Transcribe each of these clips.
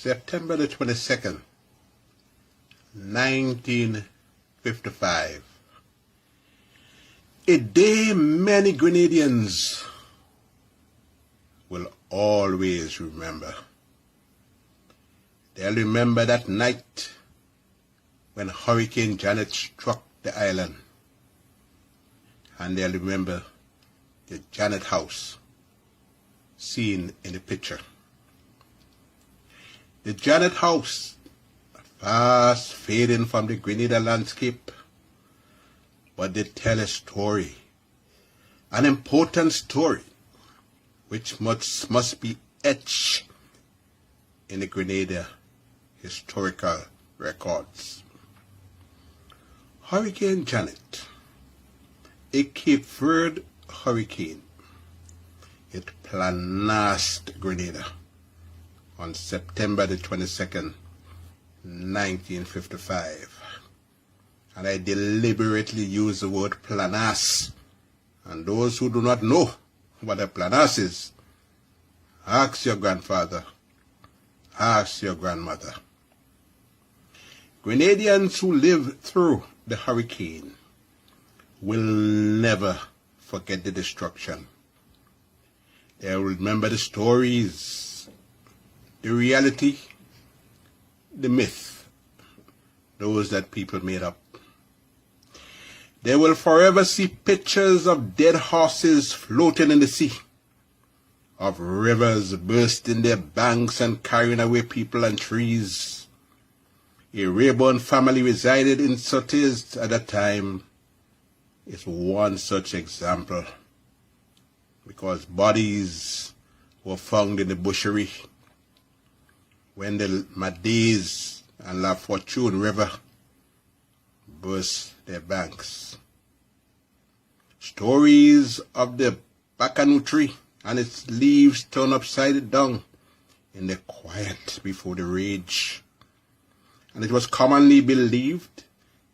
September the 22nd, 1955. A day many Grenadians will always remember. They'll remember that night when Hurricane Janet struck the island. And they'll remember the Janet house seen in the picture. The Janet house, fast fading from the Grenada landscape, but they tell a story, an important story, which must be etched in the Grenada historical records. Hurricane Janet, a Cape Verde hurricane, it planased Grenada on September the 22nd, 1955. And I deliberately use the word planas. And those who do not know what a planas is, ask your grandfather, ask your grandmother. Grenadians who lived through the hurricane will never forget the destruction. They will remember the stories, the reality, the myth, those that people made up. They will forever see pictures of dead horses floating in the sea, of rivers bursting their banks and carrying away people and trees. A Rayburn family resided in Sotties at that time is one such example, because bodies were found in the bushery when the Madiz and La Fortune River burst their banks. Stories of the bacanu tree and its leaves turned upside down in the quiet before the rage. And it was commonly believed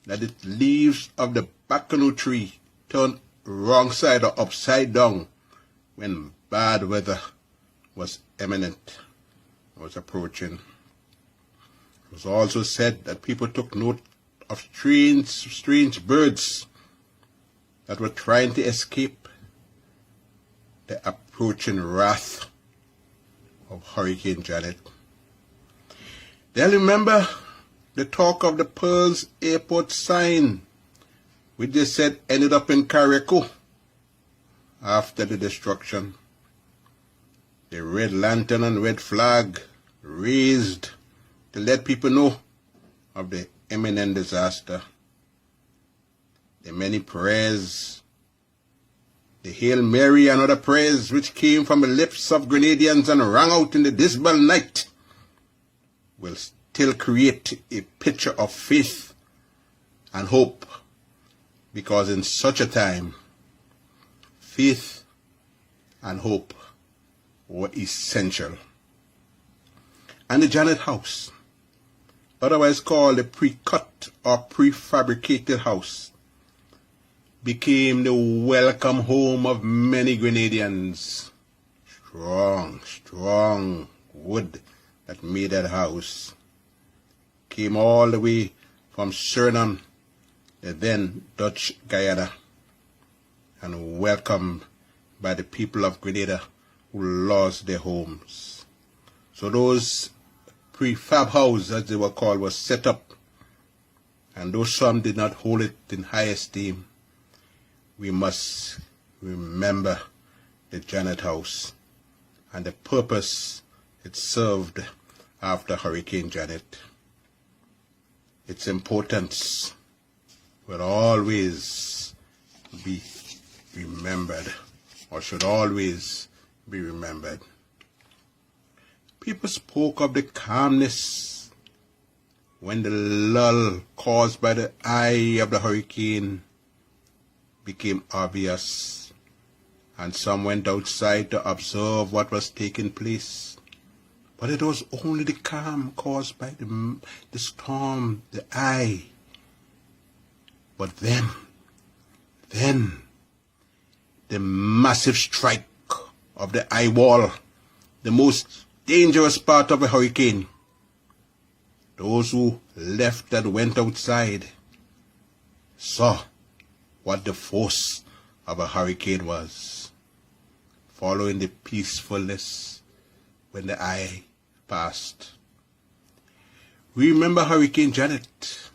that the leaves of the bacanu tree turned wrong side or upside down when bad weather was imminent, was approaching. It was also said that people took note of strange birds that were trying to escape the approaching wrath of Hurricane Janet. They'll remember the talk of the Pearls Airport sign, which they said ended up in Carriacou after the destruction. The red lantern and red flag raised to let people know of the imminent disaster. The many prayers, the Hail Mary and other prayers which came from the lips of Grenadians and rang out in the dismal night, will still create a picture of faith and hope, because in such a time, faith and hope were essential. And the Janet house, otherwise called the pre-cut or prefabricated house, became the welcome home of many Grenadians. Strong wood that made that house came all the way from Suriname, the then Dutch Guyana, and welcomed by the people of Grenada who lost their homes. So those prefab houses, as they were called, were set up, and though some did not hold it in high esteem, we must remember the Janet house and the purpose it served after Hurricane Janet. Its importance will always be remembered, or should always be remembered. People spoke of the calmness when the lull caused by the eye of the hurricane became obvious, and some went outside to observe what was taking place. But it was only the calm caused by the storm, the eye. But then, the massive strike of the eye wall, the most dangerous part of a hurricane, those who left and went outside saw what the force of a hurricane was, following the peacefulness when the eye passed. We remember Hurricane Janet,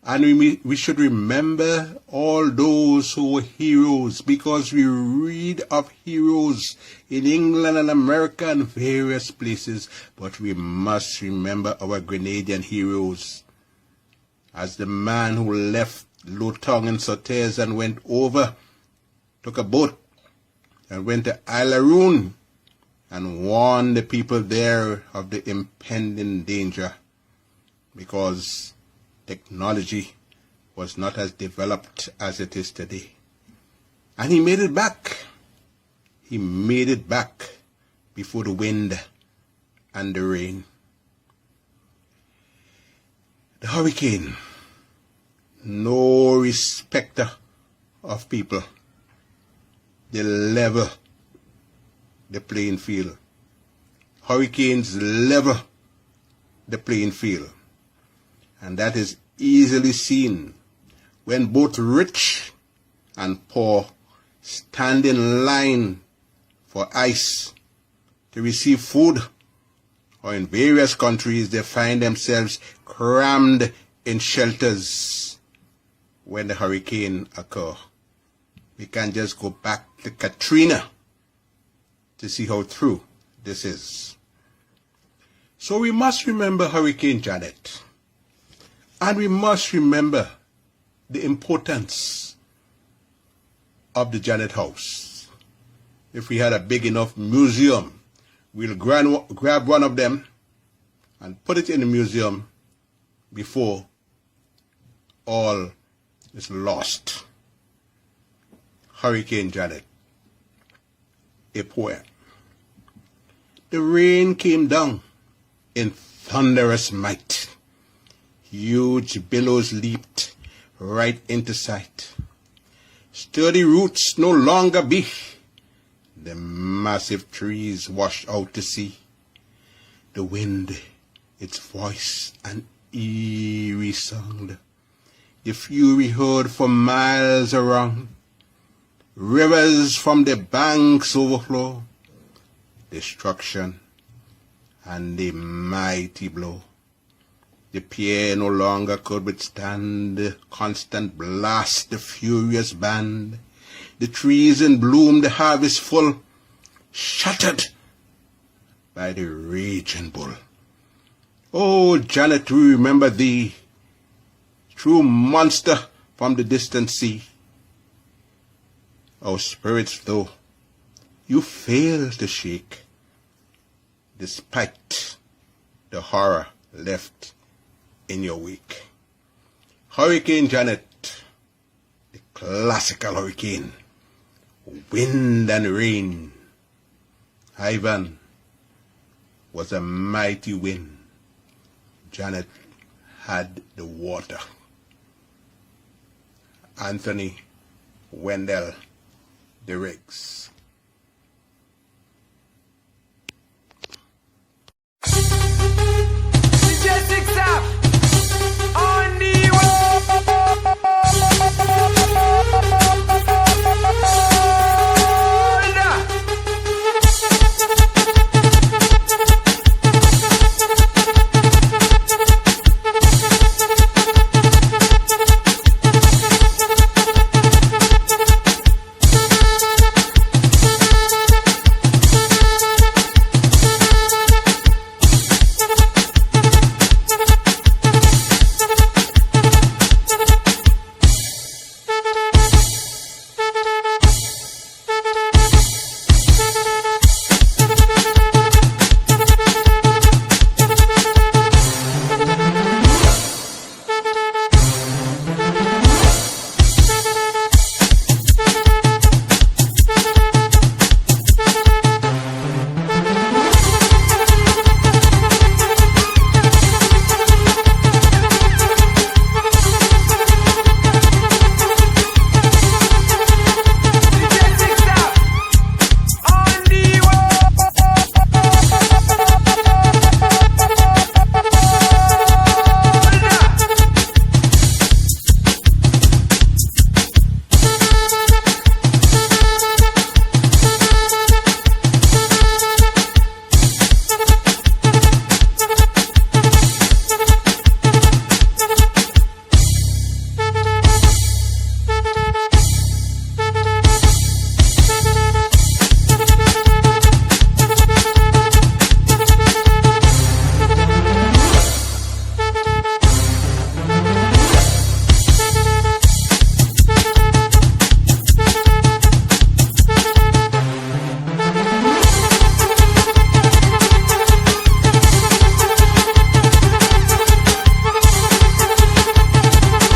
and we should remember all those who were heroes, because we read of heroes in England and America and various places, but we must remember our Grenadian heroes, as the man who left Lotong and Sotes and went over, took a boat and went to Isle Aroon and warned the people there of the impending danger, because technology was not as developed as it is today. And he made it back. He made it back before the wind and the rain. The hurricane, no respecter of people. They level the playing field. Hurricanes level the playing field. And that is easily seen when both rich and poor stand in line for ice to receive food, or in various countries they find themselves crammed in shelters when the hurricane occurs. We can just go back to Katrina to see how true this is. So we must remember Hurricane Janet. And we must remember the importance of the Janet House. If we had a big enough museum, we'll grab one of them and put it in the museum before all is lost. Hurricane Janet, a poem. The rain came down in thunderous might. Huge billows leaped right into sight. Sturdy roots no longer be. The massive trees washed out to sea. The wind, its voice an eerie sound. The fury heard for miles around. Rivers from the banks overflow. Destruction and the mighty blow. The pier no longer could withstand the constant blast, the furious band. The trees in bloom, the harvest full, shattered by the raging bull. Oh, Janet, we remember thee, true monster from the distant sea. Our spirits, though, you fail to shake, despite the horror left in your wake. Hurricane Janet, the classical hurricane, wind and rain. Ivan was a mighty wind. Janet had the water. Anthony Wendell, the Riggs.